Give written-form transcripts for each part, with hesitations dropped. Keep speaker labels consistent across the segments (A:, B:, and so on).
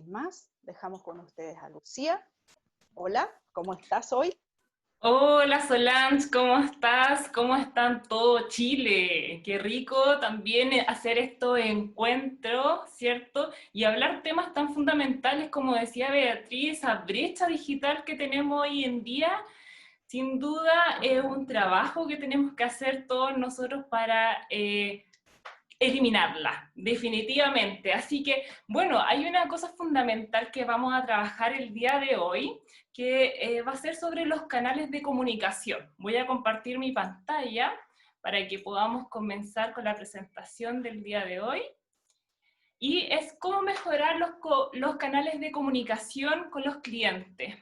A: más. Dejamos con ustedes a Lucía. Hola, ¿cómo estás hoy?
B: Hola Solange, ¿cómo estás? ¿Cómo están todo Chile? Qué rico también hacer estos encuentros, ¿cierto? Y hablar temas tan fundamentales como decía Beatriz, esa brecha digital que tenemos hoy en día. Sin duda es un trabajo que tenemos que hacer todos nosotros para eliminarla, definitivamente. Así que, bueno, hay una cosa fundamental que vamos a trabajar el día de hoy, que va a ser sobre los canales de comunicación. Voy a compartir mi pantalla para que podamos comenzar con la presentación del día de hoy. Y es cómo mejorar los canales de comunicación con los clientes.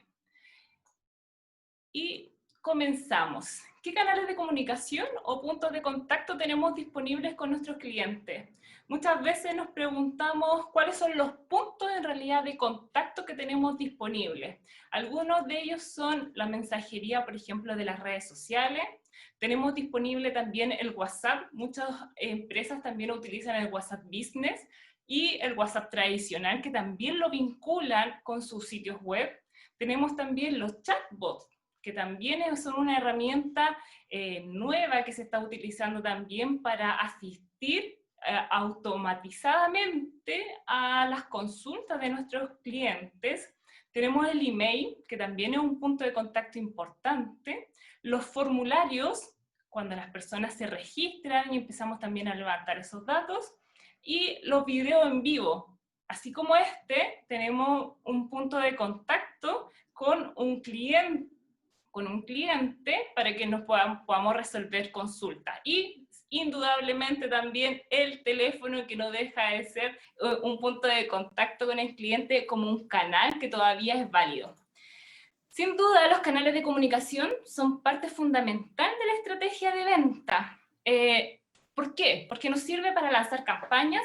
B: Y comenzamos. ¿Qué canales de comunicación o puntos de contacto tenemos disponibles con nuestros clientes? Muchas veces nos preguntamos cuáles son los puntos en realidad de contacto que tenemos disponibles. Algunos de ellos son la mensajería, por ejemplo, de las redes sociales. Tenemos disponible también el WhatsApp. Muchas empresas también utilizan el WhatsApp Business y el WhatsApp tradicional, que también lo vinculan con sus sitios web. Tenemos también los chatbots, que también son una herramienta nueva que se está utilizando también para asistir automatizadamente a las consultas de nuestros clientes. Tenemos el email, que también es un punto de contacto importante. Los formularios, cuando las personas se registran y empezamos también a levantar esos datos. Y los videos en vivo. Así como tenemos un punto de contacto con un cliente para que nos podamos resolver consultas. Y indudablemente también el teléfono, que no deja de ser un punto de contacto con el cliente como un canal que todavía es válido. Sin duda, los canales de comunicación son parte fundamental de la estrategia de venta. ¿Por qué? Porque nos sirve para lanzar campañas,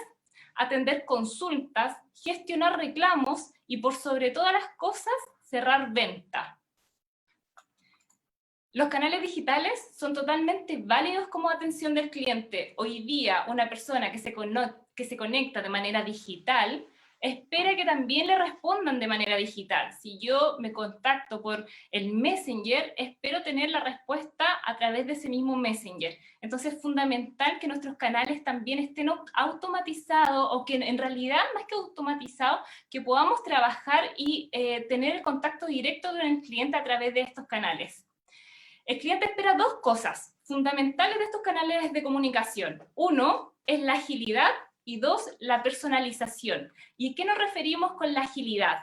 B: atender consultas, gestionar reclamos y, por sobre todas las cosas, cerrar ventas. Los canales digitales son totalmente válidos como atención del cliente. Hoy día, una persona que se conecta de manera digital espera que también le respondan de manera digital. Si yo me contacto por el Messenger, espero tener la respuesta a través de ese mismo Messenger. Entonces es fundamental que nuestros canales también estén automatizados, o que en realidad, más que automatizados, que podamos trabajar y tener el contacto directo con el cliente a través de estos canales. El cliente espera dos cosas fundamentales de estos canales de comunicación. Uno es la agilidad y dos, la personalización. ¿Y a qué nos referimos con la agilidad?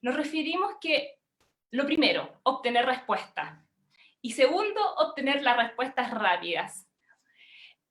B: Nos referimos que, lo primero, obtener respuestas. Y segundo, obtener las respuestas rápidas.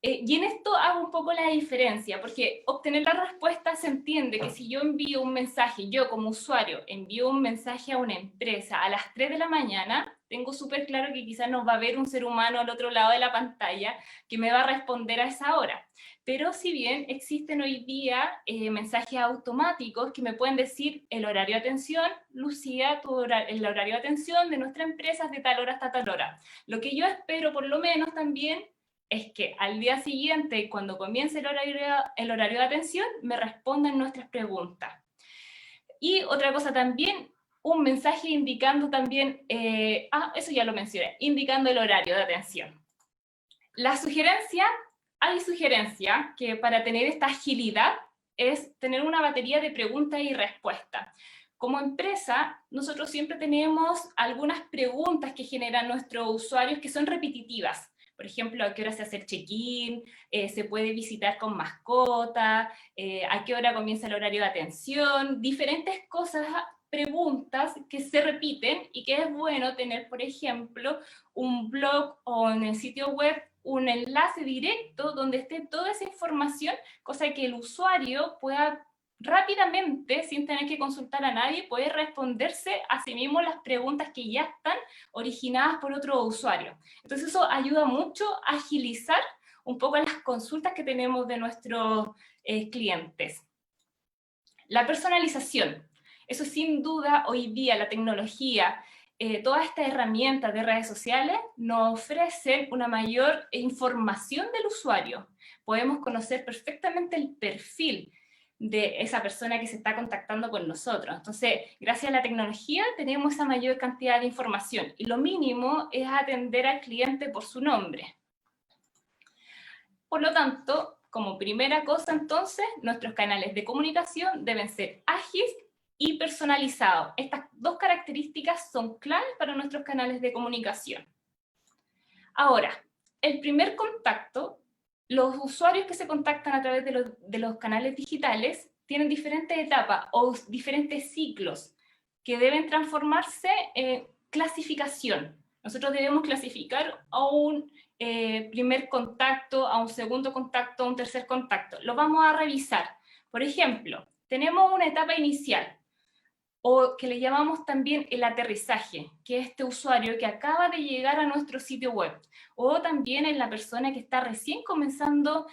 B: Y en esto hago un poco la diferencia, porque obtener la respuesta se entiende que si yo envío un mensaje, yo como usuario envío un mensaje a una empresa a las 3 de la mañana, tengo súper claro que quizás no va a haber un ser humano al otro lado de la pantalla que me va a responder a esa hora. Pero si bien existen hoy día mensajes automáticos que me pueden decir el horario de atención, Lucía, el horario de atención de nuestra empresa es de tal hora hasta tal hora. Lo que yo espero por lo menos también es que al día siguiente, cuando comience el horario de atención, me respondan nuestras preguntas. Y otra cosa también, un mensaje indicando también, eso ya lo mencioné, indicando el horario de atención. Hay sugerencia que para tener esta agilidad es tener una batería de preguntas y respuestas. Como empresa, nosotros siempre tenemos algunas preguntas que generan nuestros usuarios que son repetitivas. Por ejemplo, ¿a qué hora se hace el check-in? ¿Se puede visitar con mascota? ¿A qué hora comienza el horario de atención? Diferentes cosas, preguntas que se repiten y que es bueno tener, por ejemplo, un blog o en el sitio web un enlace directo donde esté toda esa información, cosa que el usuario pueda rápidamente, sin tener que consultar a nadie, poder responderse a sí mismo las preguntas que ya están originadas por otro usuario. Entonces eso ayuda mucho a agilizar un poco las consultas que tenemos de nuestros clientes. La personalización. Eso sin duda hoy día la tecnología, todas estas herramientas de redes sociales nos ofrecen una mayor información del usuario. Podemos conocer perfectamente el perfil de esa persona que se está contactando con nosotros. Entonces, gracias a la tecnología tenemos esa mayor cantidad de información y lo mínimo es atender al cliente por su nombre. Por lo tanto, como primera cosa entonces, nuestros canales de comunicación deben ser ágiles y personalizados. Estas dos características son claves para nuestros canales de comunicación. Ahora, el primer contacto, los usuarios que se contactan a través de los canales digitales tienen diferentes etapas o diferentes ciclos que deben transformarse en clasificación. Nosotros debemos clasificar a un primer contacto, a un segundo contacto, a un tercer contacto. Lo vamos a revisar. Por ejemplo, tenemos una etapa inicial, o que le llamamos también el aterrizaje, que es este usuario que acaba de llegar a nuestro sitio web, o también es la persona que está recién comenzando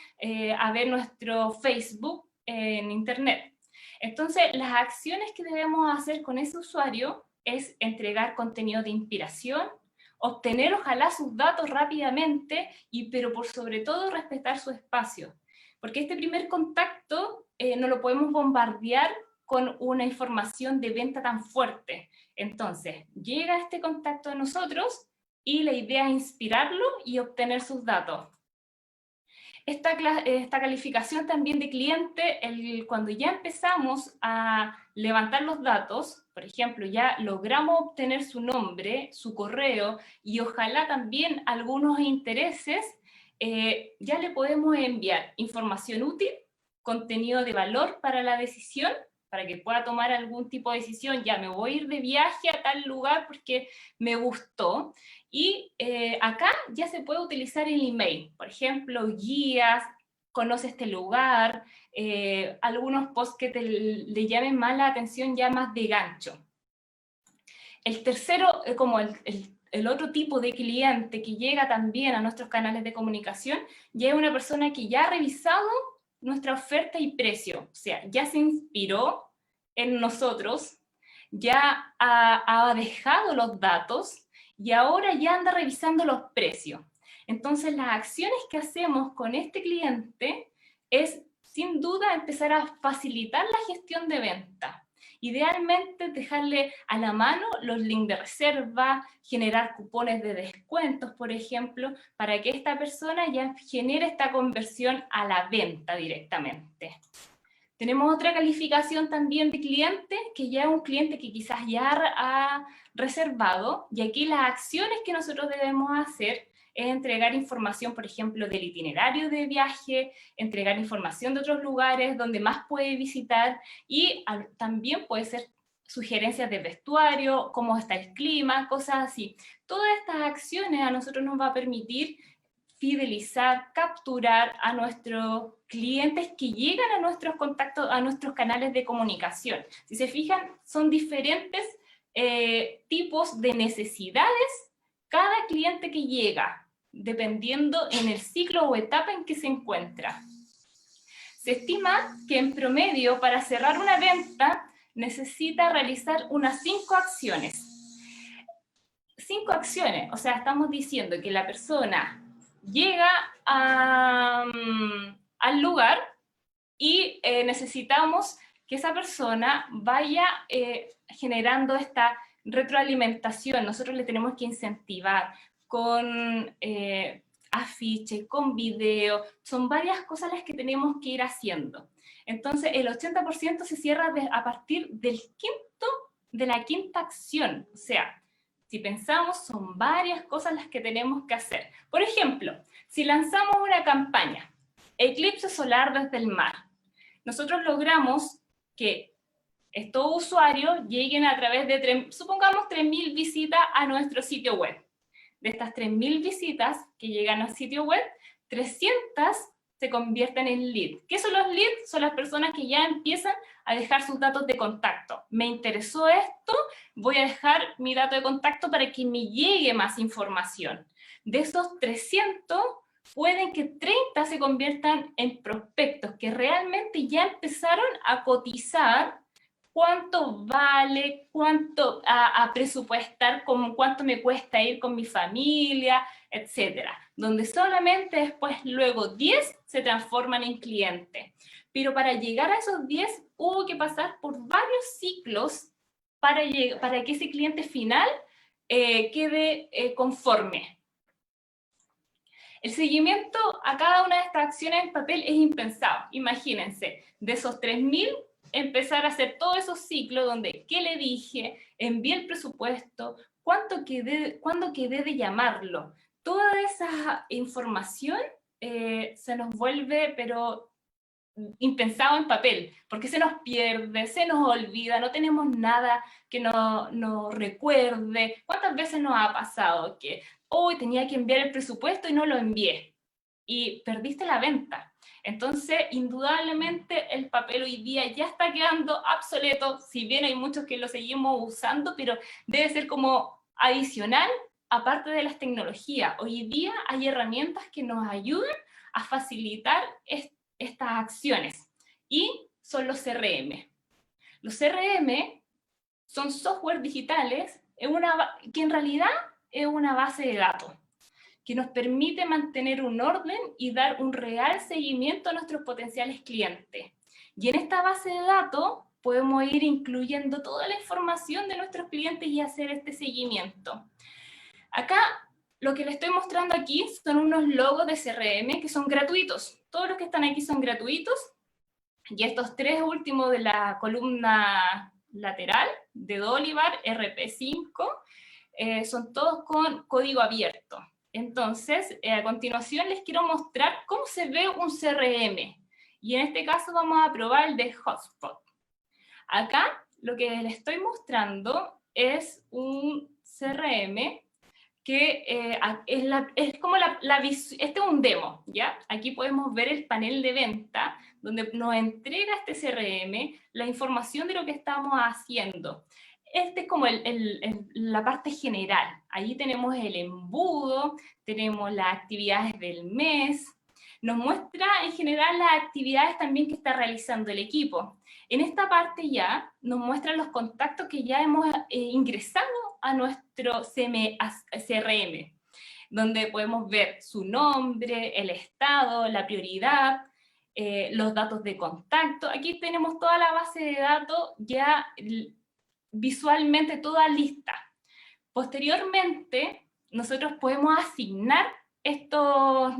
B: a ver nuestro Facebook en Internet. Entonces, las acciones que debemos hacer con ese usuario es entregar contenido de inspiración, obtener ojalá sus datos rápidamente, pero por sobre todo respetar su espacio, porque este primer contacto no lo podemos bombardear con una información de venta tan fuerte. Entonces, llega este contacto a nosotros y la idea es inspirarlo y obtener sus datos. Esta calificación también de cliente, cuando ya empezamos a levantar los datos, por ejemplo, ya logramos obtener su nombre, su correo y ojalá también algunos intereses, ya le podemos enviar información útil, contenido de valor para la decisión, para que pueda tomar algún tipo de decisión, ya me voy a ir de viaje a tal lugar porque me gustó. Y acá ya se puede utilizar el email, por ejemplo, guías, conoce este lugar, algunos posts que le llamen más la atención ya más de gancho. El tercero, como el otro tipo de cliente que llega también a nuestros canales de comunicación, ya es una persona que ya ha revisado nuestra oferta y precio, o sea, ya se inspiró en nosotros, ya ha dejado los datos y ahora ya anda revisando los precios. Entonces, las acciones que hacemos con este cliente es, sin duda, empezar a facilitar la gestión de venta. Idealmente, dejarle a la mano los links de reserva, generar cupones de descuentos, por ejemplo, para que esta persona ya genere esta conversión a la venta directamente. Tenemos otra calificación también de cliente, que ya es un cliente que quizás ya ha reservado, y aquí las acciones que nosotros debemos hacer es entregar información, por ejemplo, del itinerario de viaje, entregar información de otros lugares donde más puede visitar y también puede ser sugerencias de vestuario, cómo está el clima, cosas así. Todas estas acciones a nosotros nos va a permitir fidelizar, capturar a nuestros clientes que llegan a nuestros contactos, a nuestros canales de comunicación. Si se fijan, son diferentes tipos de necesidades cada cliente que llega, dependiendo en el ciclo o etapa en que se encuentra. Se estima que en promedio para cerrar una venta necesita realizar unas 5 acciones. 5 acciones, o sea, estamos diciendo que la persona llega al lugar y necesitamos que esa persona vaya generando esta retroalimentación. Nosotros le tenemos que incentivar con afiche, con video, son varias cosas las que tenemos que ir haciendo. Entonces, el 80% se cierra a partir de la quinta acción, o sea, si pensamos, son varias cosas las que tenemos que hacer. Por ejemplo, si lanzamos una campaña, eclipse solar desde el mar, nosotros logramos que estos usuarios lleguen a través de, supongamos, 3.000 visitas a nuestro sitio web. De estas 3.000 visitas que llegan al sitio web, 300 se convierten en lead. ¿Qué son los leads? Son las personas que ya empiezan a dejar sus datos de contacto. Me interesó esto, voy a dejar mi dato de contacto para que me llegue más información. De esos 300, pueden que 30 se conviertan en prospectos que realmente ya empezaron a cotizar cuánto vale, cuánto a presupuestar, cuánto me cuesta ir con mi familia, etcétera, donde solamente después, luego 10 se transforman en cliente. Pero para llegar a esos 10 hubo que pasar por varios ciclos para que ese cliente final quede conforme. El seguimiento a cada una de estas acciones en papel es impensado. Imagínense, de esos 3.000, empezar a hacer todos esos ciclos donde, ¿qué le dije? Envié el presupuesto, ¿cuándo quedé de llamarlo? Toda esa información se nos vuelve, pero impensado en papel, porque se nos pierde, se nos olvida, no tenemos nada que nos recuerde. ¿Cuántas veces nos ha pasado que hoy tenía que enviar el presupuesto y no lo envié? Y perdiste la venta. Entonces, indudablemente, el papel hoy día ya está quedando obsoleto, si bien hay muchos que lo seguimos usando, pero debe ser como adicional, aparte de las tecnologías. Hoy día hay herramientas que nos ayudan a facilitar estas acciones, y son los CRM. Los CRM son software digitales que en realidad es una base de datos que nos permite mantener un orden y dar un real seguimiento a nuestros potenciales clientes. Y en esta base de datos podemos ir incluyendo toda la información de nuestros clientes y hacer este seguimiento. Acá, lo que les estoy mostrando aquí son unos logos de CRM que son gratuitos. Todos los que están aquí son gratuitos. Y estos tres últimos de la columna lateral de Dolivar, RP5, son todos con código abierto. Entonces, a continuación les quiero mostrar cómo se ve un CRM. Y en este caso vamos a probar el de Hotspot. Acá lo que les estoy mostrando es un CRM que es como este es un demo, ¿ya? Aquí podemos ver el panel de venta, donde nos entrega este CRM la información de lo que estamos haciendo. Este es como la parte general. Allí tenemos el embudo, tenemos las actividades del mes, nos muestra en general las actividades también que está realizando el equipo. En esta parte ya nos muestran los contactos que ya hemos ingresado a nuestro CRM, donde podemos ver su nombre, el estado, la prioridad, los datos de contacto. Aquí tenemos toda la base de datos ya visualmente toda lista. Posteriormente, nosotros podemos asignar estos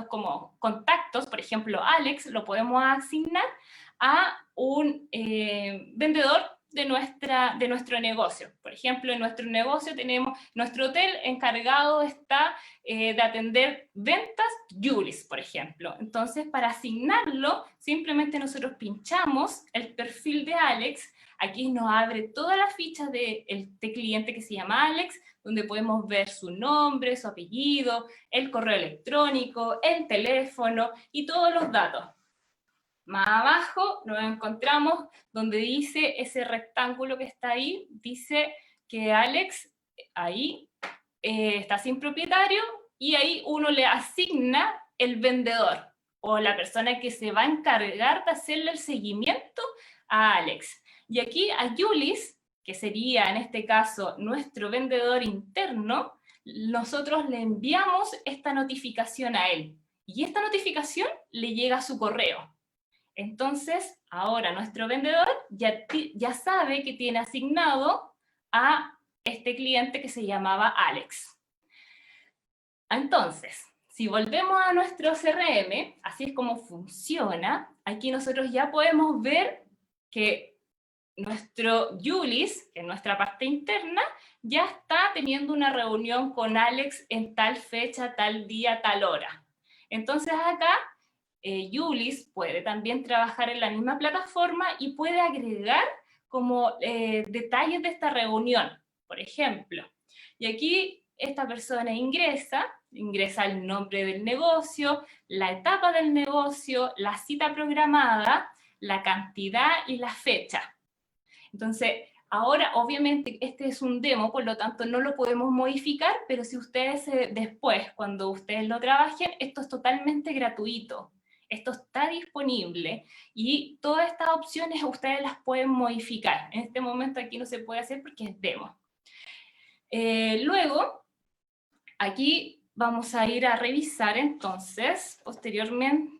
B: como contactos, por ejemplo, Alex, lo podemos asignar a un vendedor de nuestro negocio. Por ejemplo, en nuestro negocio tenemos, nuestro hotel encargado está de atender ventas Julis, por ejemplo. Entonces, para asignarlo, simplemente nosotros pinchamos el perfil de Alex. Aquí nos abre toda la ficha de este cliente que se llama Alex, donde podemos ver su nombre, su apellido, el correo electrónico, el teléfono y todos los datos. Más abajo nos encontramos donde dice ese rectángulo que está ahí, dice que Alex ahí está sin propietario y ahí uno le asigna el vendedor o la persona que se va a encargar de hacerle el seguimiento a Alex. Y aquí a Julis, que sería en este caso nuestro vendedor interno, nosotros le enviamos esta notificación a él. Y esta notificación le llega a su correo. Entonces, ahora nuestro vendedor ya sabe que tiene asignado a este cliente que se llamaba Alex. Entonces, si volvemos a nuestro CRM, así es como funciona, aquí nosotros ya podemos ver que nuestro Julis, que es nuestra parte interna, ya está teniendo una reunión con Alex en tal fecha, tal día, tal hora. Entonces acá, Julis puede también trabajar en la misma plataforma y puede agregar como detalles de esta reunión, por ejemplo. Y aquí esta persona ingresa el nombre del negocio, la etapa del negocio, la cita programada, la cantidad y la fecha. Entonces, ahora obviamente este es un demo, por lo tanto no lo podemos modificar, pero si ustedes después, cuando ustedes lo trabajen, esto es totalmente gratuito. Esto está disponible y todas estas opciones ustedes las pueden modificar. En este momento aquí no se puede hacer porque es demo. Luego, aquí vamos a ir a revisar entonces, posteriormente,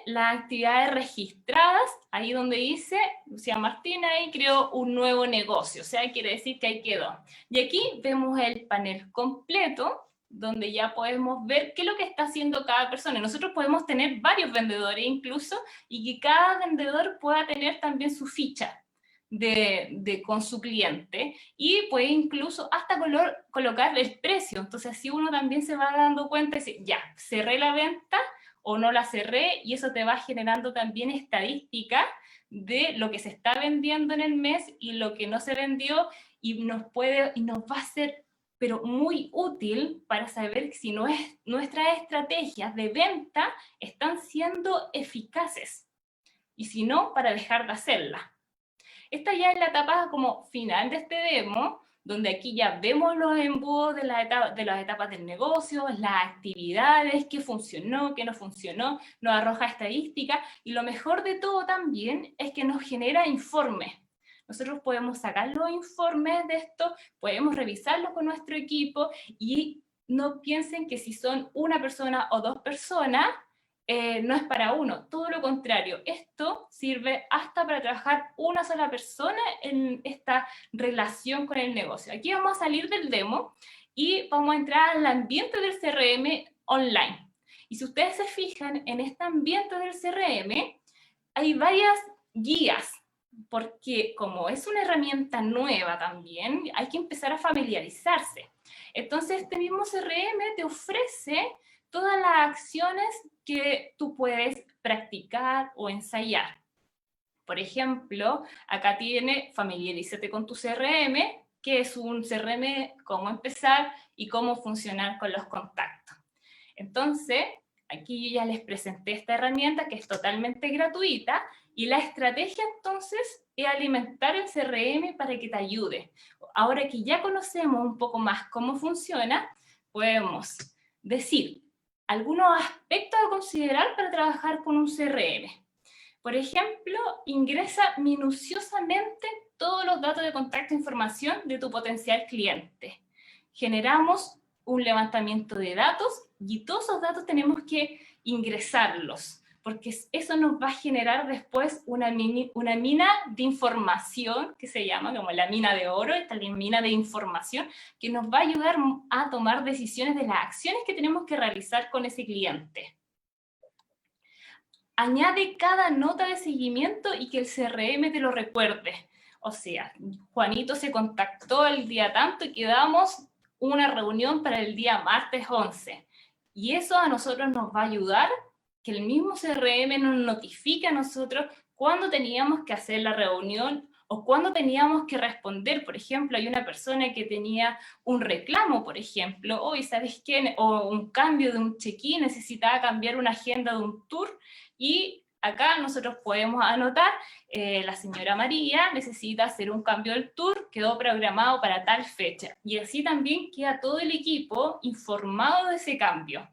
B: las actividades registradas, ahí donde dice Lucía Martina, ahí creó un nuevo negocio, o sea, quiere decir que ahí quedó. Y aquí vemos el panel completo, donde ya podemos ver qué es lo que está haciendo cada persona. Nosotros podemos tener varios vendedores incluso, y que cada vendedor pueda tener también su ficha con su cliente, y puede incluso hasta colocar el precio. Entonces así uno también se va dando cuenta y dice, ya, cerré la venta o no la cerré, y eso te va generando también estadística de lo que se está vendiendo en el mes y lo que no se vendió, y nos va a ser pero muy útil para saber si nuestras estrategias de venta están siendo eficaces, y si no, para dejar de hacerlas. Esta ya es la etapa como final de este demo, donde aquí ya vemos los embudos de las etapas del negocio, las actividades, qué funcionó, qué no funcionó, nos arroja estadísticas, y lo mejor de todo también es que nos genera informes. Nosotros podemos sacar los informes de esto, podemos revisarlos con nuestro equipo, y no piensen que si son una persona o dos personas, no es para uno, todo lo contrario, esto sirve hasta para trabajar una sola persona en esta relación con el negocio. Aquí vamos a salir del demo y vamos a entrar al ambiente del CRM online. Y si ustedes se fijan, en este ambiente del CRM hay varias guías, porque como es una herramienta nueva también, hay que empezar a familiarizarse. Entonces, este mismo CRM te ofrece todas las acciones que tú puedes practicar o ensayar. Por ejemplo, acá tiene familiarízate con tu CRM, que es un CRM, cómo empezar y cómo funcionar con los contactos. Entonces, aquí yo ya les presenté esta herramienta que es totalmente gratuita, y la estrategia entonces es alimentar el CRM para que te ayude. Ahora que ya conocemos un poco más cómo funciona, podemos decir algunos aspectos a considerar para trabajar con un CRM. Por ejemplo, ingresa minuciosamente todos los datos de contacto e información de tu potencial cliente. Generamos un levantamiento de datos, y todos esos datos tenemos que ingresarlos, porque eso nos va a generar después una mina de información, que se llama como la mina de oro, esta mina de información, que nos va a ayudar a tomar decisiones de las acciones que tenemos que realizar con ese cliente. Añade cada nota de seguimiento y que el CRM te lo recuerde. O sea, Juanito se contactó el día tanto y quedamos una reunión para el día martes 11. Y eso a nosotros nos va a ayudar, que el mismo CRM nos notifique a nosotros cuándo teníamos que hacer la reunión o cuándo teníamos que responder. Por ejemplo, hay una persona que tenía un reclamo, por ejemplo, hoy, ¿sabes qué? O un cambio de un check-in, necesitaba cambiar una agenda de un tour, y acá nosotros podemos anotar, la señora María necesita hacer un cambio del tour, quedó programado para tal fecha. Y así también queda todo el equipo informado de ese cambio.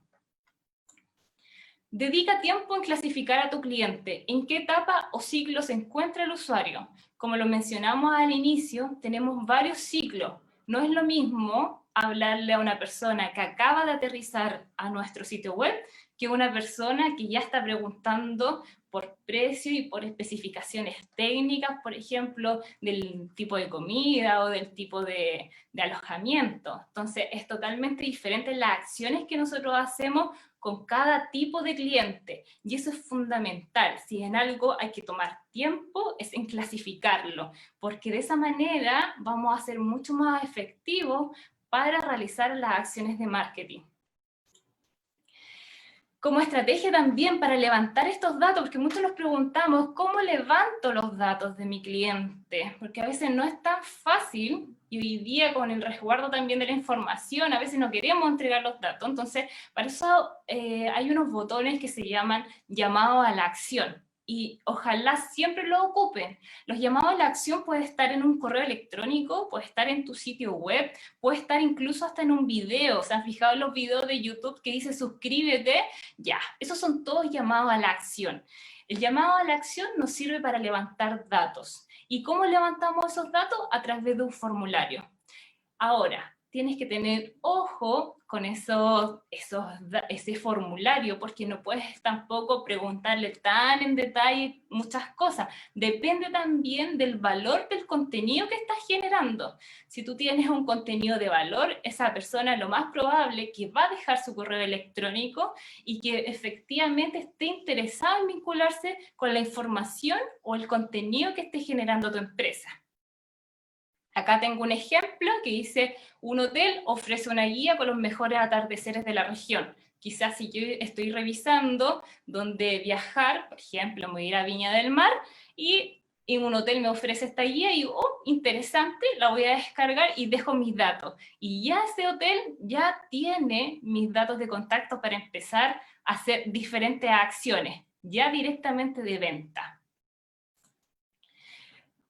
B: Dedica tiempo en clasificar a tu cliente. ¿En qué etapa o ciclo se encuentra el usuario? Como lo mencionamos al inicio, tenemos varios ciclos. No es lo mismo hablarle a una persona que acaba de aterrizar a nuestro sitio web que una persona que ya está preguntando por precio y por especificaciones técnicas, por ejemplo, del tipo de comida o del tipo de alojamiento. Entonces, es totalmente diferente las acciones que nosotros hacemos con cada tipo de cliente, y eso es fundamental. Si en algo hay que tomar tiempo, es en clasificarlo, porque de esa manera vamos a ser mucho más efectivos para realizar las acciones de marketing. Como estrategia también para levantar estos datos, porque muchos nos preguntamos, ¿cómo levanto los datos de mi cliente? Porque a veces no es tan fácil, y hoy día con el resguardo también de la información, a veces no queremos entregar los datos. Entonces, para eso hay unos botones que se llaman llamado a la acción, y ojalá siempre lo ocupen. Los llamados a la acción puede estar en un correo electrónico, puede estar en tu sitio web, puede estar incluso hasta en un video. ¿Se han fijado en los videos de YouTube que dice suscríbete? Ya, esos son todos llamados a la acción. El llamado a la acción nos sirve para levantar datos. ¿Y cómo levantamos esos datos? A través de un formulario. Ahora, tienes que tener ojo ese formulario, porque no puedes tampoco preguntarle tan en detalle muchas cosas. Depende también del valor del contenido que estás generando. Si tú tienes un contenido de valor, esa persona lo más probable que va a dejar su correo electrónico y que efectivamente esté interesado en vincularse con la información o el contenido que esté generando tu empresa. Acá tengo un ejemplo que dice, un hotel ofrece una guía con los mejores atardeceres de la región. Quizás si yo estoy revisando dónde viajar, por ejemplo, me voy a ir a Viña del Mar y un hotel me ofrece esta guía y digo, oh, interesante, la voy a descargar y dejo mis datos. Y ya ese hotel ya tiene mis datos de contacto para empezar a hacer diferentes acciones, ya directamente de venta.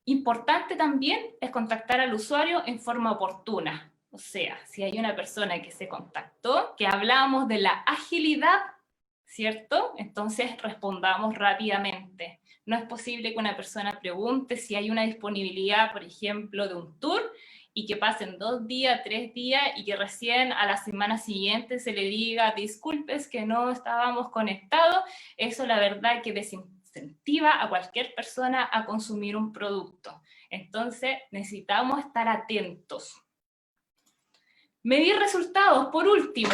B: Importante también es contactar al usuario en forma oportuna. O sea, si hay una persona que se contactó, que hablamos de la agilidad, ¿cierto? Entonces respondamos rápidamente. No es posible que una persona pregunte si hay una disponibilidad, por ejemplo, de un tour y que pasen 2 días, 3 días y que recién a la semana siguiente se le diga disculpes que no estábamos conectados. Eso la verdad que desincentiva a cualquier persona a consumir un producto. Entonces necesitamos estar atentos. Medir resultados, por último.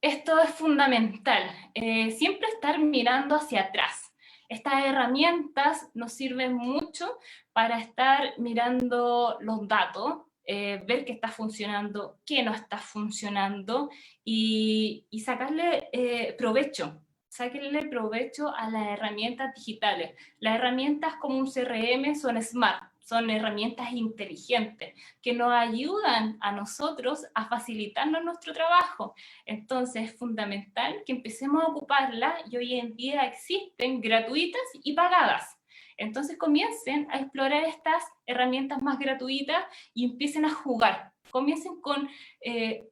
B: Esto es fundamental. Siempre estar mirando hacia atrás. Estas herramientas nos sirven mucho para estar mirando los datos, ver qué está funcionando, qué no está funcionando y sacarle provecho. Sáquenle provecho a las herramientas digitales. Las herramientas como un CRM son smart, son herramientas inteligentes que nos ayudan a nosotros a facilitarnos nuestro trabajo. Entonces es fundamental que empecemos a ocuparlas y hoy en día existen gratuitas y pagadas. Entonces comiencen a explorar estas herramientas más gratuitas y empiecen a jugar. Comiencen con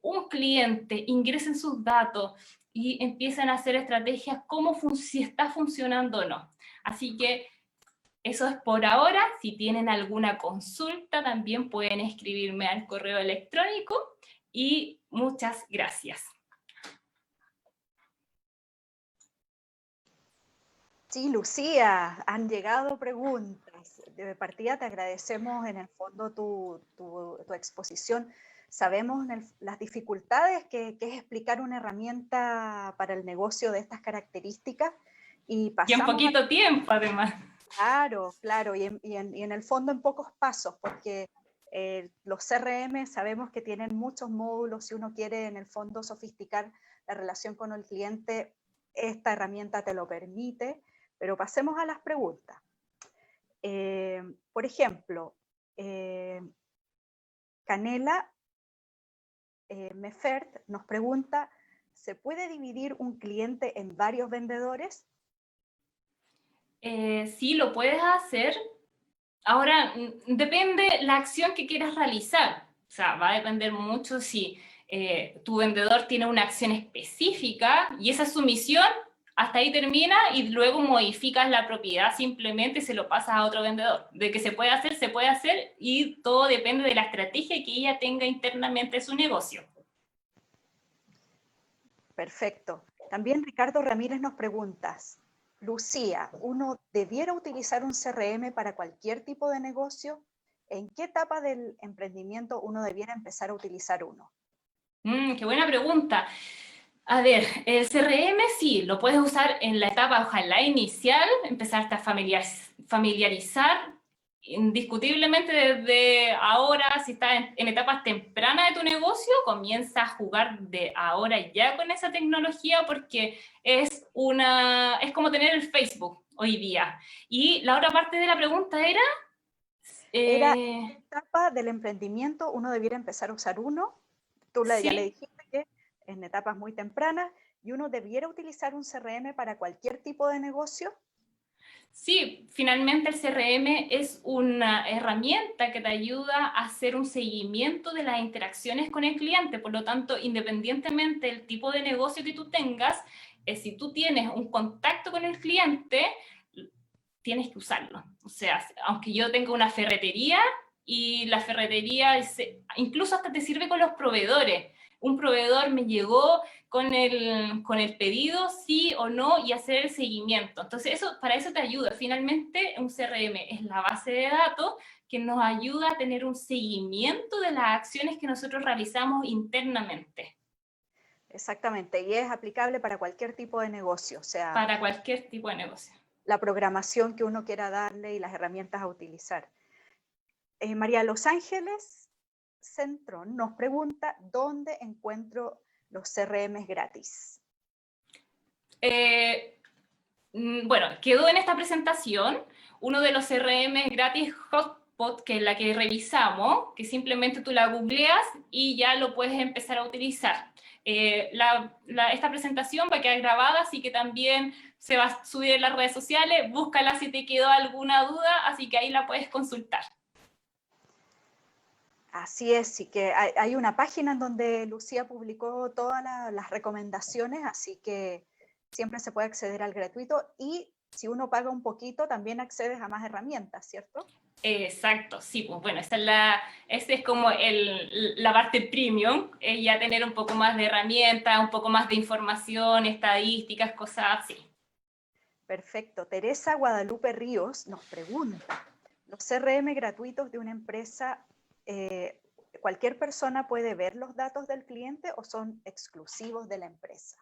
B: un cliente, ingresen sus datos y empiecen a hacer estrategias si está funcionando o no. Así que eso es por ahora. Si tienen alguna consulta, también pueden escribirme al correo electrónico y muchas gracias.
A: Sí, Lucía, han llegado preguntas. De partida te agradecemos en el fondo tu exposición. Sabemos las dificultades que es explicar una herramienta para el negocio de estas características y pasamos...
B: Y en poquito tiempo, además.
A: Claro, claro, y en el fondo en pocos pasos, porque los CRM sabemos que tienen muchos módulos. Si uno quiere en el fondo sofisticar la relación con el cliente, esta herramienta te lo permite, pero pasemos a las preguntas. Por ejemplo, Canela Meffert nos pregunta, ¿se puede dividir un cliente en varios vendedores?
B: Sí, lo puedes hacer. Ahora, depende la acción que quieras realizar. O sea, va a depender mucho si tu vendedor tiene una acción específica y esa es su misión, hasta ahí termina y luego modificas la propiedad, simplemente se lo pasas a otro vendedor. De que se puede hacer y todo depende de la estrategia que ella tenga internamente en su negocio.
A: Perfecto. También Ricardo Ramírez nos pregunta, Lucía, ¿uno debiera utilizar un CRM para cualquier tipo de negocio? ¿En qué etapa del emprendimiento uno debiera empezar a utilizar uno?
B: Qué buena pregunta. A ver, el CRM sí, lo puedes usar en la etapa, ojalá inicial, empezarte a familiarizar, indiscutiblemente desde ahora, si estás en etapas tempranas de tu negocio, comienza a jugar de ahora ya con esa tecnología porque es como tener el Facebook hoy día. Y la otra parte de la pregunta era...
A: Era, ¿en qué etapa del emprendimiento uno debiera empezar a usar uno? Tú
B: ¿sí?
A: Ya le dijiste que en etapas muy tempranas, ¿y uno debiera utilizar un CRM para cualquier tipo de negocio?
B: Sí, finalmente el CRM es una herramienta que te ayuda a hacer un seguimiento de las interacciones con el cliente. Por lo tanto, independientemente del tipo de negocio que tú tengas, si tú tienes un contacto con el cliente, tienes que usarlo. O sea, aunque yo tenga una ferretería y la ferretería incluso hasta te sirve con los proveedores. un proveedor me llegó con el pedido, sí o no, y hacer el seguimiento. Entonces, para eso te ayuda. Finalmente, un CRM es la base de datos que nos ayuda a tener un seguimiento de las acciones que nosotros realizamos internamente.
A: Exactamente, y es aplicable para cualquier tipo de negocio, o sea,
B: para cualquier tipo de negocio.
A: La programación que uno quiera darle y las herramientas a utilizar. María Los Ángeles Centrón nos pregunta, ¿dónde encuentro los CRM gratis?
B: Bueno, quedó en esta presentación uno de los CRM gratis Hotspot, que es la que revisamos, que simplemente tú la googleas y ya lo puedes empezar a utilizar. Esta presentación va a quedar grabada, así que también se va a subir en las redes sociales. Búscala si te quedó alguna duda, así que ahí la puedes consultar.
A: Así es, sí que hay una página en donde Lucía publicó todas las recomendaciones, así que siempre se puede acceder al gratuito y si uno paga un poquito también accedes a más herramientas, ¿cierto?
B: Exacto, sí, pues bueno, esa es como la parte premium, ya tener un poco más de herramientas, un poco más de información, estadísticas, cosas así.
A: Perfecto. Teresa Guadalupe Ríos nos pregunta, ¿los CRM gratuitos de una empresa, cualquier persona puede ver los datos del cliente o son exclusivos de la empresa?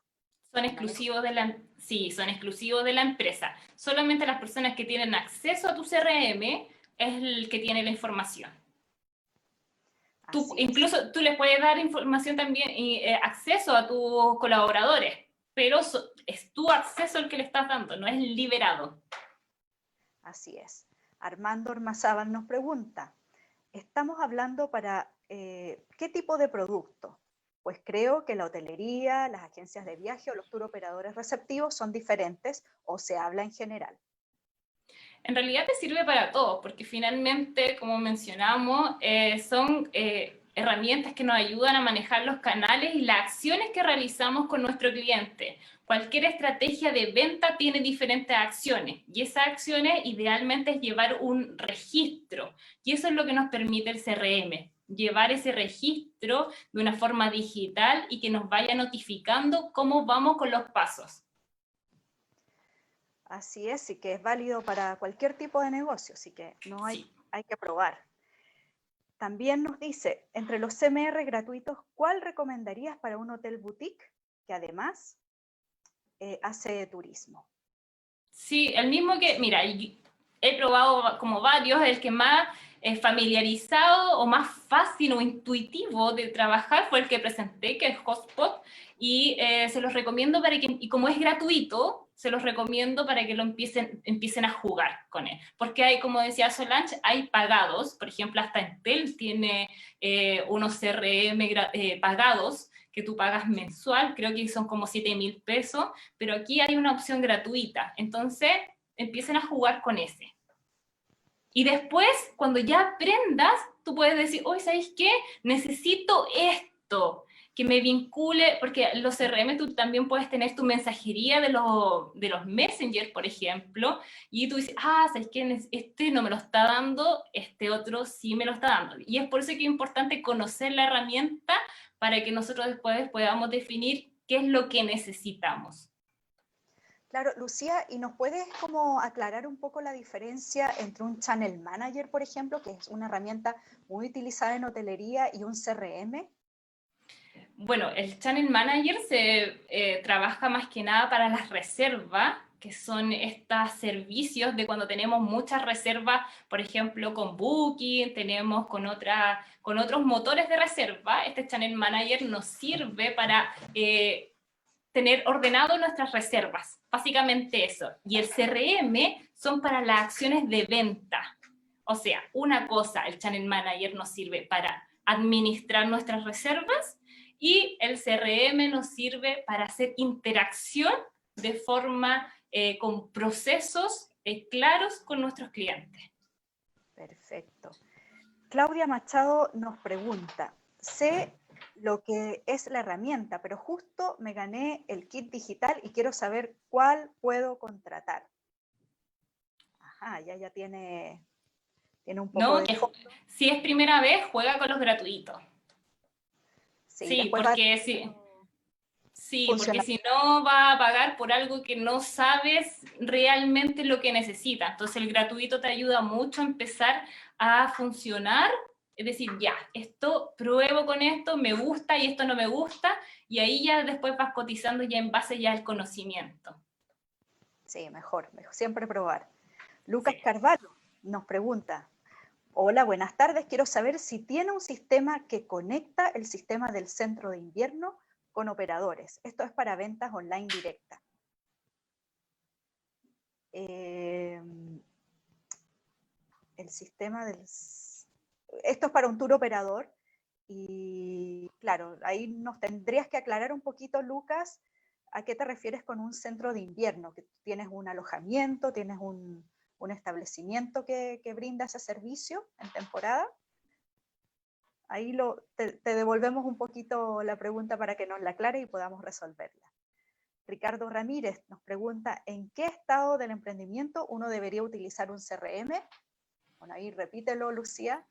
B: Son exclusivos son exclusivos de la empresa. Solamente las personas que tienen acceso a tu CRM es el que tiene la información. Incluso tú les puedes dar información también, acceso a tus colaboradores, pero es tu acceso el que le estás dando, no es liberado.
A: Así es. Armando Ormazábal nos pregunta, estamos hablando para ¿qué tipo de producto? Pues creo que la hotelería, las agencias de viaje o los tour operadores receptivos son diferentes o se habla en general.
B: En realidad te sirve para todo, porque finalmente, como mencionamos, son herramientas que nos ayudan a manejar los canales y las acciones que realizamos con nuestro cliente. Cualquier estrategia de venta tiene diferentes acciones y esas acciones idealmente es llevar un registro y eso es lo que nos permite el CRM, llevar ese registro de una forma digital y que nos vaya notificando cómo vamos con los pasos.
A: Así es, y que es válido para cualquier tipo de negocio, así que no hay que probar. También nos dice, entre los CMR gratuitos, ¿cuál recomendarías para un hotel boutique que además hace turismo?
B: Sí, el mismo que, mira, he probado como varios, el que más familiarizado o más fácil o intuitivo de trabajar fue el que presenté, que es Hotspot, y se los recomiendo para que, y como es gratuito, se los recomiendo para que lo empiecen a jugar con él. Porque hay, como decía Solange, hay pagados, por ejemplo, hasta Entel tiene unos CRM pagados, que tú pagas mensual, creo que son como 7.000 pesos, pero aquí hay una opción gratuita. Entonces, empiecen a jugar con ese. Y después, cuando ya aprendas, tú puedes decir, oye, ¿sabes qué? Necesito esto, que me vincule, porque los CRM tú también puedes tener tu mensajería de los Messenger, por ejemplo, y tú dices, ¿sabes qué? Este no me lo está dando, este otro sí me lo está dando. Y es por eso que es importante conocer la herramienta para que nosotros después podamos definir qué es lo que necesitamos.
A: Claro, Lucía, ¿y nos puedes como aclarar un poco la diferencia entre un Channel Manager, por ejemplo, que es una herramienta muy utilizada en hotelería, y un CRM?
B: Bueno, el Channel Manager se trabaja más que nada para las reservas, que son estos servicios de cuando tenemos muchas reservas, por ejemplo, con Booking, tenemos con otros motores de reserva. Este Channel Manager nos sirve para tener ordenado nuestras reservas, básicamente eso. Y el CRM son para las acciones de venta. O sea, una cosa, el Channel Manager nos sirve para administrar nuestras reservas y el CRM nos sirve para hacer interacción de forma con procesos claros con nuestros clientes.
A: Perfecto. Claudia Machado nos pregunta, sé lo que es la herramienta, pero justo me gané el kit digital y quiero saber cuál puedo contratar. Ajá, ya tiene un poco de fondo.
B: Si es primera vez, juega con los gratuitos.
A: Sí,
B: Sí,
A: después va
B: porque sí. Sí, porque
A: funcionando.
B: si no va a pagar por algo que no sabes realmente lo que necesita. Entonces el gratuito te ayuda mucho a empezar a funcionar, es decir, ya, esto pruebo con esto, me gusta y esto no me gusta, y ahí ya después vas cotizando ya en base ya al conocimiento.
A: Sí, mejor, siempre probar. Lucas
B: Sí.
A: Carvalho nos pregunta, hola, buenas tardes, quiero saber si tiene un sistema que conecta el sistema del centro de invierno con operadores. Esto es para ventas online directas. El sistema del... Esto es para un tour operador y claro, ahí nos tendrías que aclarar un poquito, Lucas, a qué te refieres con un centro de invierno, que tienes un alojamiento, tienes un establecimiento que brinda ese servicio en temporada. Ahí te devolvemos un poquito la pregunta para que nos la aclare y podamos resolverla. Ricardo Ramírez nos pregunta, ¿en qué estado del emprendimiento uno debería utilizar un CRM? Bueno, ahí repítelo, Lucía.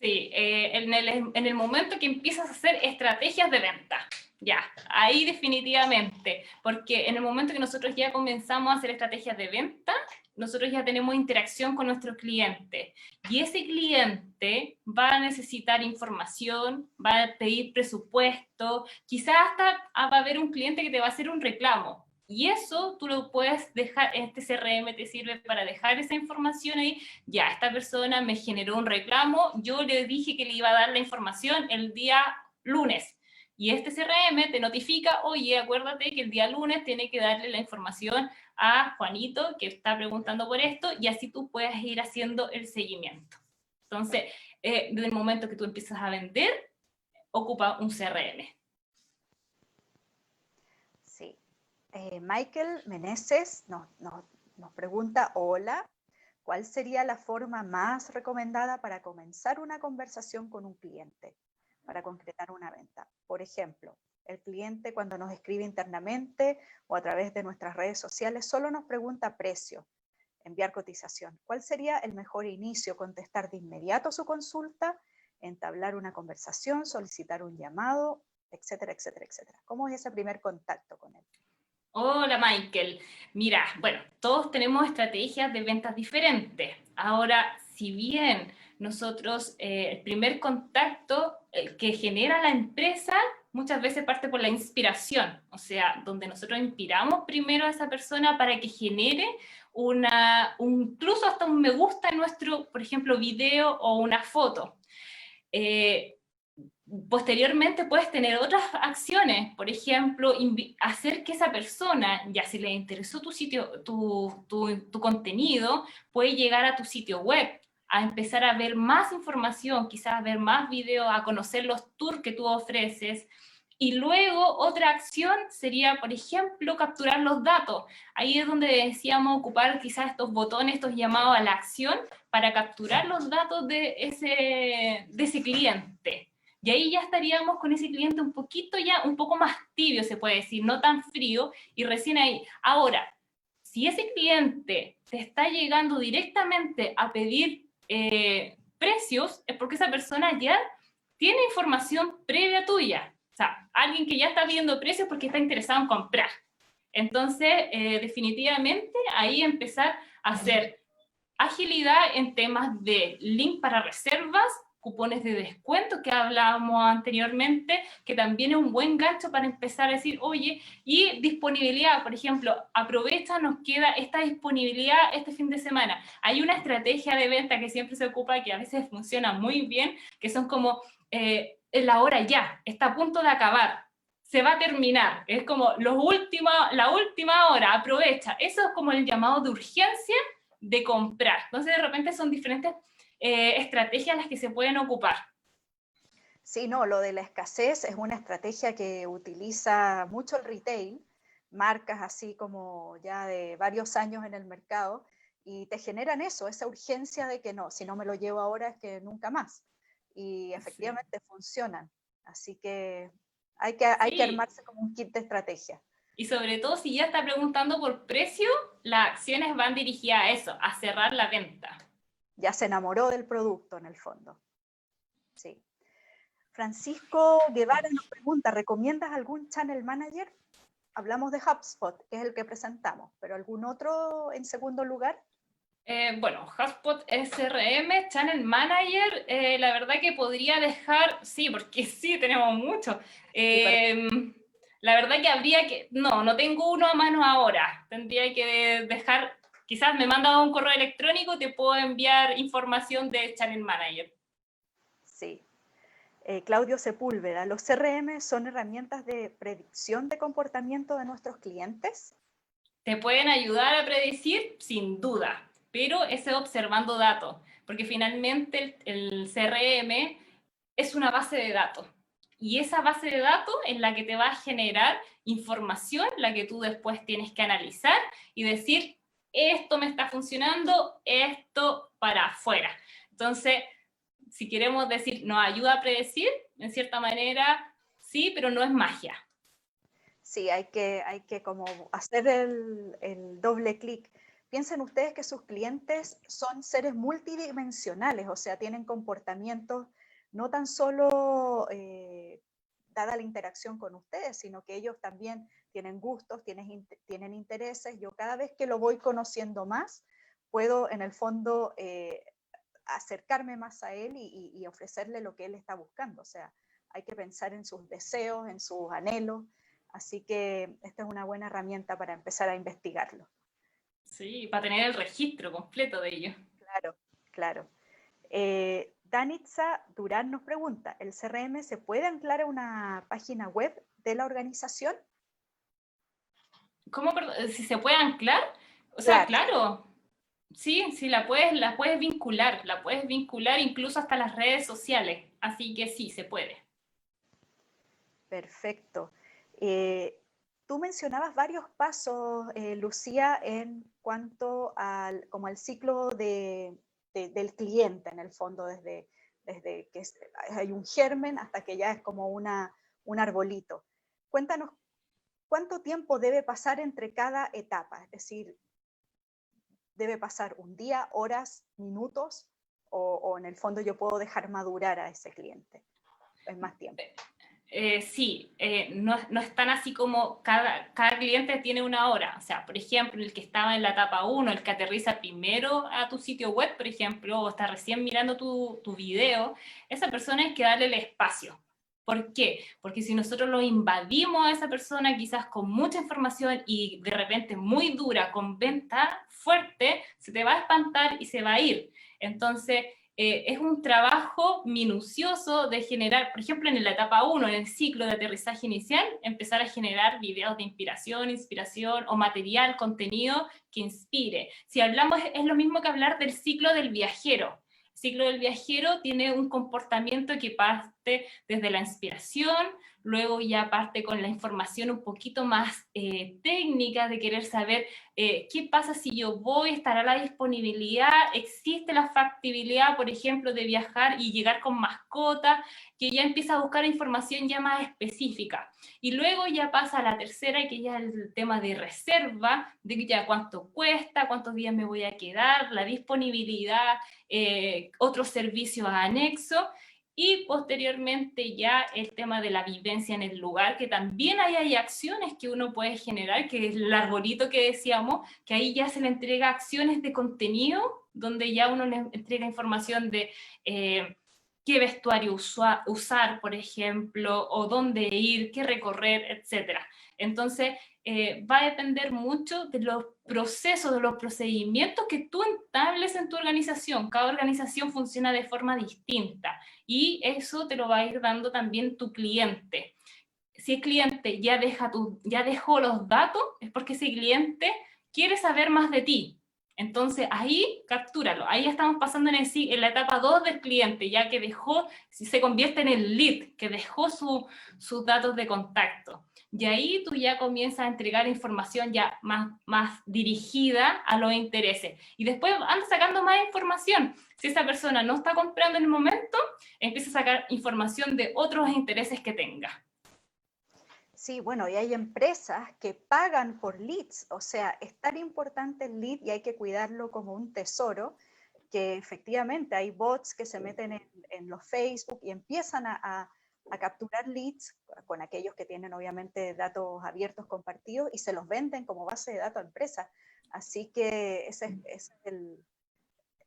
B: Sí, en el momento que empiezas a hacer estrategias de venta, ya, ahí definitivamente, porque en el momento que nosotros ya comenzamos a hacer estrategias de venta, nosotros ya tenemos interacción con nuestros clientes y ese cliente va a necesitar información, va a pedir presupuesto, quizás hasta va a haber un cliente que te va a hacer un reclamo. Y eso tú lo puedes dejar, este CRM te sirve para dejar esa información ahí. Ya, esta persona me generó un reclamo, yo le dije que le iba a dar la información el día lunes. Y este CRM te notifica, oye, acuérdate que el día lunes tiene que darle la información a Juanito, que está preguntando por esto, y así tú puedes ir haciendo el seguimiento. Entonces, desde el momento que tú empiezas a vender, ocupa un CRM.
A: Sí. Michael Meneses nos pregunta, hola, ¿cuál sería la forma más recomendada para comenzar una conversación con un cliente, para concretar una venta? Por ejemplo, el cliente cuando nos escribe internamente o a través de nuestras redes sociales solo nos pregunta precio, enviar cotización. ¿Cuál sería el mejor inicio? ¿Contestar de inmediato su consulta, entablar una conversación, solicitar un llamado, etcétera, etcétera, etcétera? ¿Cómo es ese primer contacto con él?
B: Hola Michael, mira, bueno, todos tenemos estrategias de ventas diferentes. Ahora, si bien nosotros, el primer contacto que genera la empresa muchas veces parte por la inspiración, o sea, donde nosotros inspiramos primero a esa persona para que genere incluso hasta un me gusta en nuestro, por ejemplo, video o una foto. Posteriormente puedes tener otras acciones, por ejemplo, hacer que esa persona, ya si le interesó tu sitio, tu contenido, puede llegar a tu sitio web, a empezar a ver más información, quizás a ver más videos, a conocer los tours que tú ofreces. Y luego otra acción sería, por ejemplo, capturar los datos. Ahí es donde decíamos ocupar quizás estos botones, estos llamados a la acción, para capturar los datos de ese cliente. Y ahí ya estaríamos con ese cliente un poquito ya, un poco más tibio, se puede decir, no tan frío, y recién ahí. Ahora, si ese cliente te está llegando directamente a pedir precios, es porque esa persona ya tiene información previa tuya. O sea, alguien que ya está viendo precios porque está interesado en comprar. Entonces, definitivamente, ahí empezar a hacer agilidad en temas de link para reservas, cupones de descuento que hablábamos anteriormente, que también es un buen gancho para empezar a decir, oye, y disponibilidad, por ejemplo, aprovecha, nos queda esta disponibilidad este fin de semana. Hay una estrategia de venta que siempre se ocupa, que a veces funciona muy bien, que son como la hora ya, está a punto de acabar, se va a terminar, es como la última hora, aprovecha. Eso es como el llamado de urgencia de comprar. Entonces, de repente son diferentes estrategias las que se pueden ocupar.
A: Sí, no, lo de la escasez es una estrategia que utiliza mucho el retail, marcas así como ya de varios años en el mercado, y te generan eso, esa urgencia de que no, si no me lo llevo ahora es que nunca más. Y efectivamente funcionan. Así que hay que
B: Sí,
A: armarse como un kit de estrategia.
B: y sobre todo si ya está preguntando por precio, las acciones van dirigidas a eso, a cerrar la venta.
A: Ya se enamoró del producto en el fondo. Sí. Francisco Guevara nos pregunta, ¿recomiendas algún channel manager? Hablamos de HubSpot, que es el que presentamos, pero ¿algún otro en segundo lugar?
B: Bueno, HubSpot SRM, Channel Manager, la verdad que podría dejar, sí, porque sí, tenemos mucho. La verdad que habría que, no tengo uno a mano ahora, tendría que dejar, quizás me mandas un correo electrónico, te puedo enviar información de Channel Manager.
A: Sí. Claudio Sepúlveda, ¿los CRM son herramientas de predicción de comportamiento de nuestros clientes?
B: Te pueden ayudar a predecir, sin duda, pero es observando datos, porque finalmente el CRM es una base de datos. Y esa base de datos es la que te va a generar información, la que tú después tienes que analizar y decir, esto me está funcionando, esto para afuera. Entonces, si queremos decir, nos ayuda a predecir, en cierta manera, sí, pero no es magia.
A: Sí, hay que como hacer el doble clic. Piensen ustedes que sus clientes son seres multidimensionales, o sea, tienen comportamientos no tan solo dada la interacción con ustedes, sino que ellos también tienen gustos, tienen intereses. Yo cada vez que lo voy conociendo más, puedo en el fondo acercarme más a él y ofrecerle lo que él está buscando. O sea, hay que pensar en sus deseos, en sus anhelos. Así que esta es una buena herramienta para empezar a investigarlo.
B: Sí, para tener el registro completo de ello.
A: Claro, claro. Danitza Durán nos pregunta, ¿el CRM se puede anclar a una página web de la organización?
B: ¿Cómo, si se puede anclar? O sea, claro. Sí, la puedes vincular incluso hasta las redes sociales. Así que sí, se puede.
A: Perfecto. Tú mencionabas varios pasos, Lucía, en cuanto como al ciclo del cliente, en el fondo, desde que hay un germen hasta que ya es como un arbolito. Cuéntanos, ¿cuánto tiempo debe pasar entre cada etapa? Es decir, ¿debe pasar un día, horas, minutos? O en el fondo yo puedo dejar madurar a ese cliente. Es más tiempo.
B: Sí, no es tan así como cada cliente tiene una hora. O sea, por ejemplo, el que estaba en la etapa 1, el que aterriza primero a tu sitio web, por ejemplo, o está recién mirando tu video, esa persona hay que darle el espacio. ¿Por qué? Porque si nosotros lo invadimos a esa persona quizás con mucha información y de repente muy dura, con venta fuerte, se te va a espantar y se va a ir. Entonces, es un trabajo minucioso de generar, por ejemplo, en la etapa 1, en el ciclo de aterrizaje inicial, empezar a generar videos de inspiración o material, contenido que inspire. Si hablamos, es lo mismo que hablar del ciclo del viajero. El ciclo del viajero tiene un comportamiento que parte desde la inspiración, luego ya parte con la información un poquito más técnica de querer saber qué pasa si yo voy, estará la disponibilidad, existe la factibilidad, por ejemplo, de viajar y llegar con mascota, que ya empieza a buscar información ya más específica. Y luego ya pasa a la tercera, que ya es el tema de reserva, de ya cuánto cuesta, cuántos días me voy a quedar, la disponibilidad, otros servicios anexos. Y posteriormente ya el tema de la vivencia en el lugar, que también hay acciones que uno puede generar, que es el arbolito que decíamos, que ahí ya se le entrega acciones de contenido, donde ya uno le entrega información de qué vestuario usar, por ejemplo, o dónde ir, qué recorrer, etc. Entonces, va a depender mucho de los procesos, de los procedimientos que tú entables en tu organización. Cada organización funciona de forma distinta y eso te lo va a ir dando también tu cliente. Si el cliente ya dejó los datos, es porque ese cliente quiere saber más de ti. Entonces ahí captúralo. Ahí estamos pasando en la etapa 2 del cliente, ya que se convierte en el lead, que dejó sus datos de contacto. Y ahí tú ya comienzas a entregar información ya más dirigida a los intereses. Y después andas sacando más información. Si esa persona no está comprando en el momento, empieza a sacar información de otros intereses que tenga.
A: Sí, bueno, y hay empresas que pagan por leads, o sea, es tan importante el lead y hay que cuidarlo como un tesoro, que efectivamente hay bots que se meten en los Facebook y empiezan a a capturar leads con aquellos que tienen obviamente datos abiertos compartidos y se los venden como base de datos a empresas. Así que ese es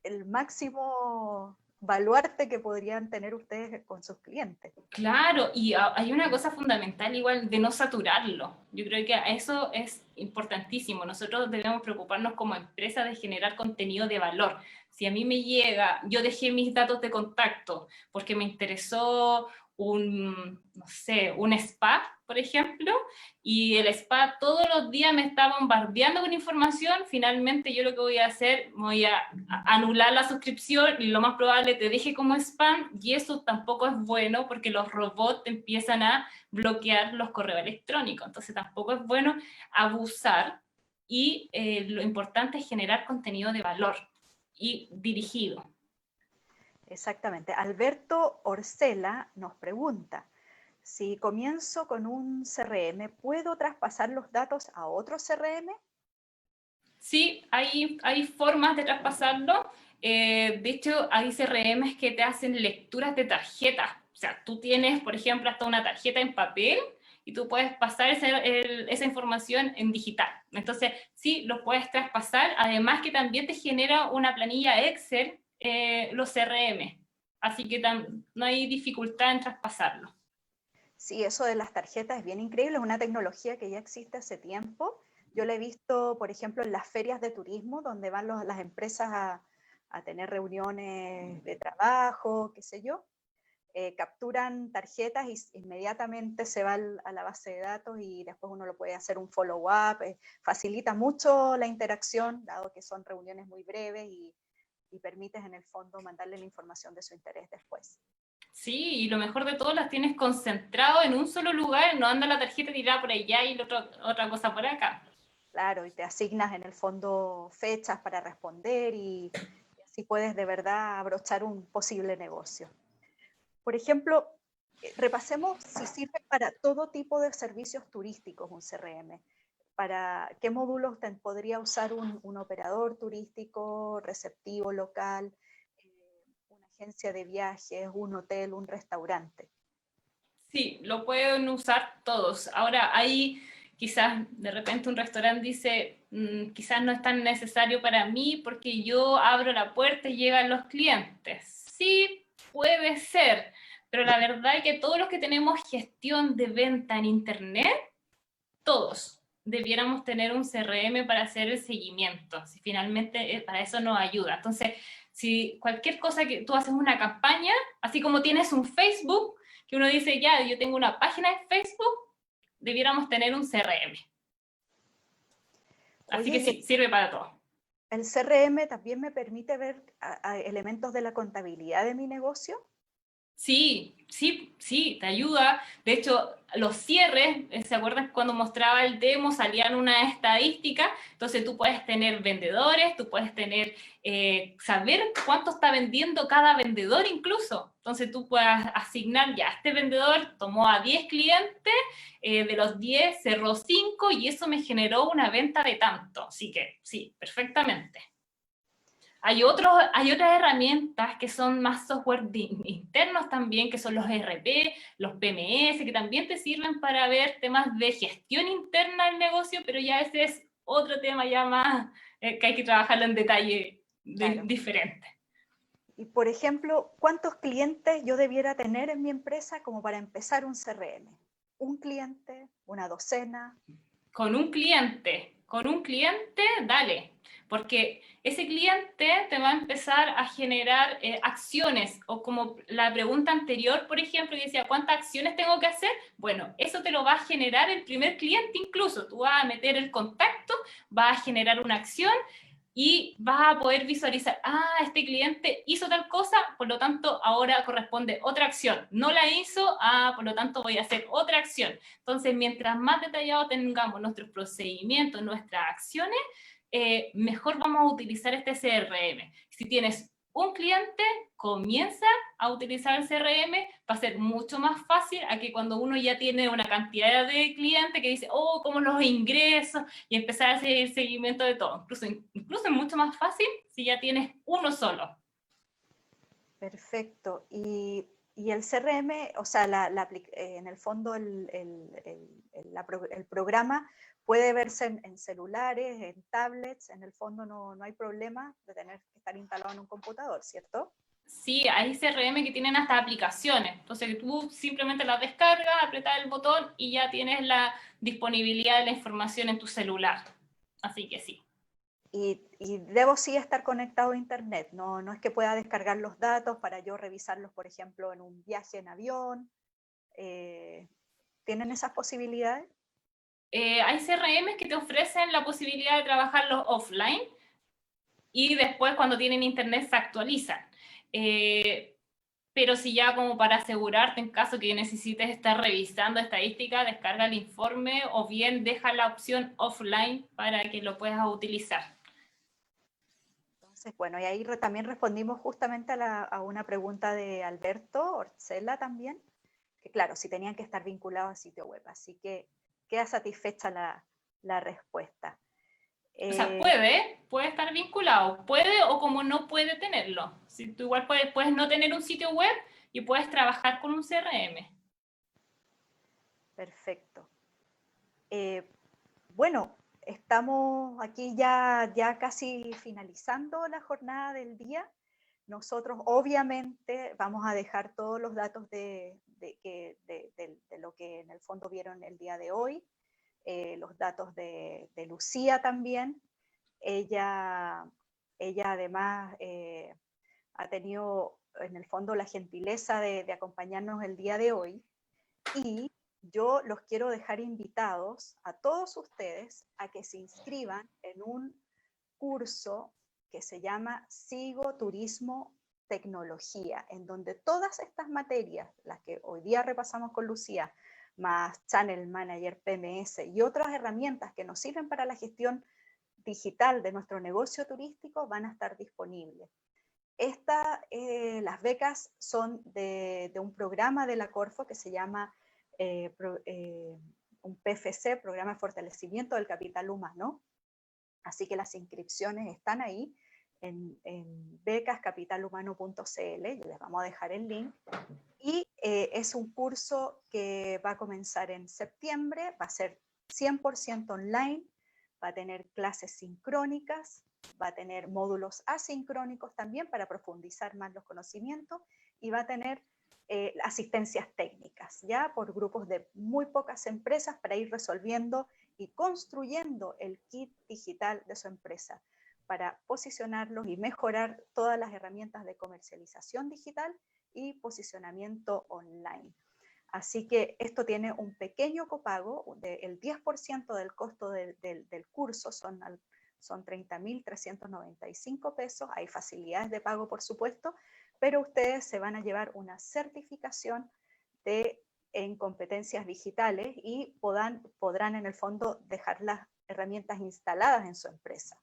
A: el máximo baluarte que podrían tener ustedes con sus clientes.
B: Claro, y hay una cosa fundamental igual de no saturarlo. Yo creo que eso es importantísimo. Nosotros debemos preocuparnos como empresa de generar contenido de valor. Si a mí me llega, yo dejé mis datos de contacto porque me interesó no sé, un spa, por ejemplo, y el spa todos los días me está bombardeando con información, finalmente yo lo que voy a hacer, voy a anular la suscripción y lo más probable te deje como spam, y eso tampoco es bueno porque los robots empiezan a bloquear los correos electrónicos, entonces tampoco es bueno abusar, y lo importante es generar contenido de valor y dirigido.
A: Exactamente. Alberto Orcela nos pregunta, si comienzo con un CRM, ¿puedo traspasar los datos a otro CRM?
B: Sí, hay formas de traspasarlo. De hecho, hay CRMs que te hacen lecturas de tarjetas. O sea, tú tienes, por ejemplo, hasta una tarjeta en papel y tú puedes pasar esa información en digital. Entonces, sí, lo puedes traspasar. Además que también te genera una planilla Excel, los CRM. Así que no hay dificultad en traspasarlo.
A: Sí, eso de las tarjetas es bien increíble, es una tecnología que ya existe hace tiempo. Yo la he visto, por ejemplo, en las ferias de turismo, donde van las empresas a tener reuniones de trabajo, qué sé yo. Capturan tarjetas y inmediatamente se va a la base de datos y después uno lo puede hacer un follow-up. Facilita mucho la interacción, dado que son reuniones muy breves y permites en el fondo mandarle la información de su interés después.
B: Sí, y lo mejor de todo las tienes concentrado en un solo lugar, no anda la tarjeta tirada por allá y otra cosa por acá.
A: Claro, y te asignas en el fondo fechas para responder y así puedes de verdad abrochar un posible negocio. Por ejemplo, repasemos si sirve para todo tipo de servicios turísticos un CRM. ¿Para qué módulos podría usar un operador turístico, receptivo local, una agencia de viajes, un hotel, un restaurante?
B: Sí, lo pueden usar todos. Ahora, hay quizás de repente un restaurante dice, quizás no es tan necesario para mí porque yo abro la puerta y llegan los clientes. Sí, puede ser, pero la verdad es que todos los que tenemos gestión de venta en Internet, todos debiéramos tener un CRM para hacer el seguimiento, si finalmente para eso nos ayuda. Entonces, si cualquier cosa que tú haces una campaña, así como tienes un Facebook, que uno dice, ya, yo tengo una página en Facebook, debiéramos tener un CRM. Así
A: Oye,
B: que sí, sirve para todo.
A: ¿el CRM también me permite ver elementos de la contabilidad de mi negocio?
B: Sí, sí, sí, te ayuda. De hecho, los cierres, ¿se acuerdan cuando mostraba el demo? Salían una estadística, entonces tú puedes tener vendedores, tú puedes tener, saber cuánto está vendiendo cada vendedor incluso. Entonces tú puedes asignar, ya, este vendedor tomó a 10 clientes, de los 10 cerró 5 y eso me generó una venta de tanto. Así que sí, perfectamente. Hay otras herramientas que son más software internos también, que son los ERP, los PMS, que también te sirven para ver temas de gestión interna del negocio, pero ya ese es otro tema ya más que hay que trabajarlo en detalle
A: Claro.
B: diferente.
A: Y, por ejemplo, ¿cuántos clientes yo debiera tener en mi empresa como para empezar un CRM? ¿Un cliente? ¿Una docena?
B: Con un cliente, dale, porque ese cliente te va a empezar a generar acciones, o como la pregunta anterior, por ejemplo, que decía, ¿cuántas acciones tengo que hacer? Bueno, eso te lo va a generar el primer cliente incluso, tú vas a meter el contacto, vas a generar una acción, y vas a poder visualizar, este cliente hizo tal cosa, por lo tanto ahora corresponde otra acción, no la hizo, por lo tanto voy a hacer otra acción. Entonces, mientras más detallado tengamos nuestros procedimientos, nuestras acciones, mejor vamos a utilizar este CRM. Si tienes un cliente, comienza a utilizar el CRM, va a ser mucho más fácil a que cuando uno ya tiene una cantidad de clientes que dice, cómo los ingresos, y empezar a hacer el seguimiento de todo. Incluso es mucho más fácil si ya tienes uno solo.
A: Perfecto. Y Y el CRM, o sea, en el fondo el programa puede verse en celulares, en tablets, en el fondo no hay problema de tener que estar instalado en un computador, ¿cierto?
B: Sí, hay CRM que tienen hasta aplicaciones, entonces tú simplemente las descargas, apretas el botón y ya tienes la disponibilidad de la información en tu celular, así que sí.
A: Y debo sí estar conectado a internet, no es que pueda descargar los datos para yo revisarlos, por ejemplo, en un viaje en avión. ¿Tienen esas posibilidades?
B: Hay CRM que te ofrecen la posibilidad de trabajarlos offline y después cuando tienen internet se actualizan. Pero si ya como para asegurarte en caso que necesites estar revisando estadísticas, descarga el informe o bien deja la opción offline para que lo puedas utilizar.
A: Entonces, bueno, y ahí también respondimos justamente a una pregunta de Alberto Orcela también, que claro, si tenían que estar vinculados a sitio web, así que queda satisfecha la respuesta.
B: O sea, puede estar vinculado, puede o como no puede tenerlo. Si tú igual puedes no tener un sitio web y puedes trabajar con un CRM.
A: Perfecto. Bueno, estamos aquí ya casi finalizando la jornada del día. Nosotros obviamente vamos a dejar todos los datos de lo que en el fondo vieron el día de hoy, los datos de Lucía también. Ella además ha tenido en el fondo la gentileza de acompañarnos el día de hoy, y yo los quiero dejar invitados a todos ustedes a que se inscriban en un curso que se llama Sigo Turismo Tecnología, en donde todas estas materias, las que hoy día repasamos con Lucía, más Channel Manager, PMS y otras herramientas que nos sirven para la gestión digital de nuestro negocio turístico, van a estar disponibles. Las becas son de un programa de la Corfo que se llama un PFC, Programa de Fortalecimiento del Capital Humano. Así que las inscripciones están ahí en becascapitalhumano.cl, les vamos a dejar el link. Y es un curso que va a comenzar en septiembre, va a ser 100% online, va a tener clases sincrónicas, va a tener módulos asincrónicos también para profundizar más los conocimientos, y va a tener asistencias técnicas, ya por grupos de muy pocas empresas para ir resolviendo y construyendo el kit digital de su empresa, para posicionarlos y mejorar todas las herramientas de comercialización digital y posicionamiento online. Así que esto tiene un pequeño copago, el 10% del costo del curso, son 30.395 pesos, hay facilidades de pago por supuesto, pero ustedes se van a llevar una certificación en competencias digitales y podrán en el fondo dejar las herramientas instaladas en su empresa.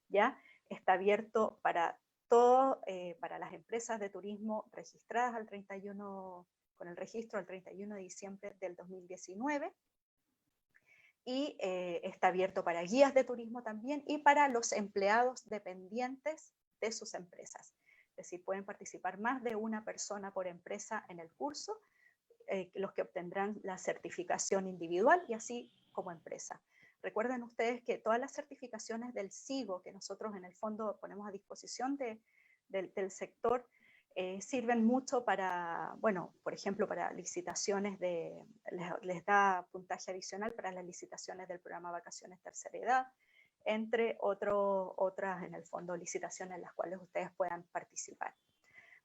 A: ¿Ya? Está abierto para para las empresas de turismo registradas al 31, con el registro al 31 de diciembre del 2019, y está abierto para guías de turismo también y para los empleados dependientes de sus empresas. Es decir, pueden participar más de una persona por empresa en el curso, los que obtendrán la certificación individual y así como empresa. Recuerden ustedes que todas las certificaciones del SIGO que nosotros en el fondo ponemos a disposición del sector sirven mucho para, bueno, por ejemplo, para licitaciones les da puntaje adicional para las licitaciones del programa Vacaciones Tercera Edad, entre otras en el fondo licitaciones en las cuales ustedes puedan participar.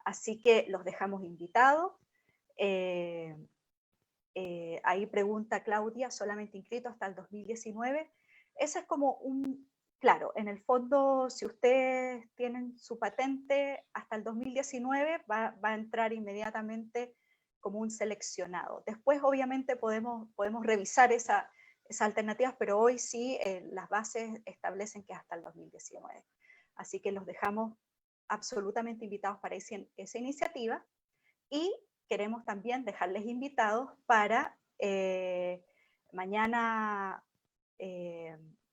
A: Así que los dejamos invitados. Ahí pregunta Claudia, solamente inscrito hasta el 2019. Ese es como claro, en el fondo, si ustedes tienen su patente hasta el 2019, va a entrar inmediatamente como un seleccionado. Después, obviamente, podemos revisar esas alternativas, pero hoy sí las bases establecen que hasta el 2019. Así que los dejamos absolutamente invitados para esa iniciativa, y queremos también dejarles invitados para mañana,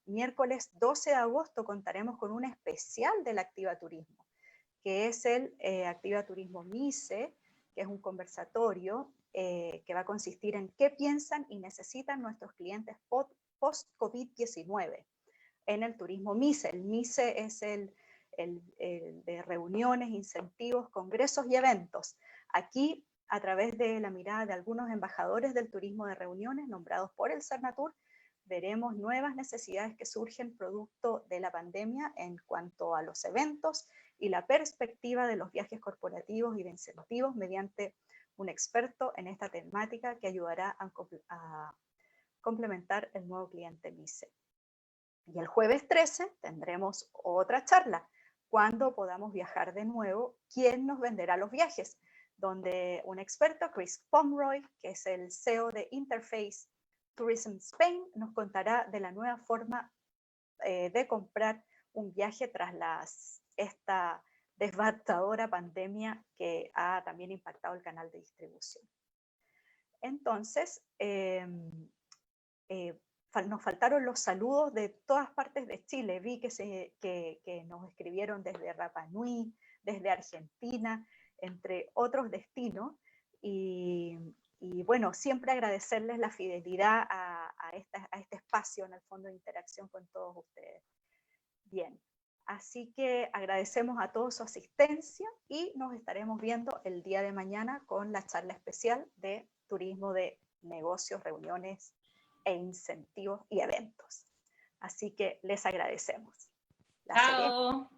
A: miércoles 12 de agosto, contaremos con un especial del Activa Turismo, que es el Activa Turismo MICE, que es un conversatorio que va a consistir en qué piensan y necesitan nuestros clientes post-COVID-19 en el turismo MICE. El MICE es el de reuniones, incentivos, congresos y eventos. Aquí, a través de la mirada de algunos embajadores del turismo de reuniones nombrados por el Cernatur, veremos nuevas necesidades que surgen producto de la pandemia en cuanto a los eventos y la perspectiva de los viajes corporativos y de incentivos mediante un experto en esta temática que ayudará a complementar el nuevo cliente MICE. Y el jueves 13 tendremos otra charla, cuando podamos viajar de nuevo, ¿quién nos venderá los viajes? Donde un experto, Chris Pomeroy, que es el CEO de Interface Tourism Spain, nos contará de la nueva forma de comprar un viaje tras esta devastadora pandemia que ha también impactado el canal de distribución. Entonces, nos faltaron los saludos de todas partes de Chile. Vi que nos escribieron desde Rapa Nui, desde Argentina, entre otros destinos. Y bueno, siempre agradecerles la fidelidad a este espacio, en el fondo, de interacción con todos ustedes. Bien, así que agradecemos a todos su asistencia y nos estaremos viendo el día de mañana con la charla especial de turismo de negocios, reuniones e incentivos y eventos. Así que les agradecemos.
B: Chao.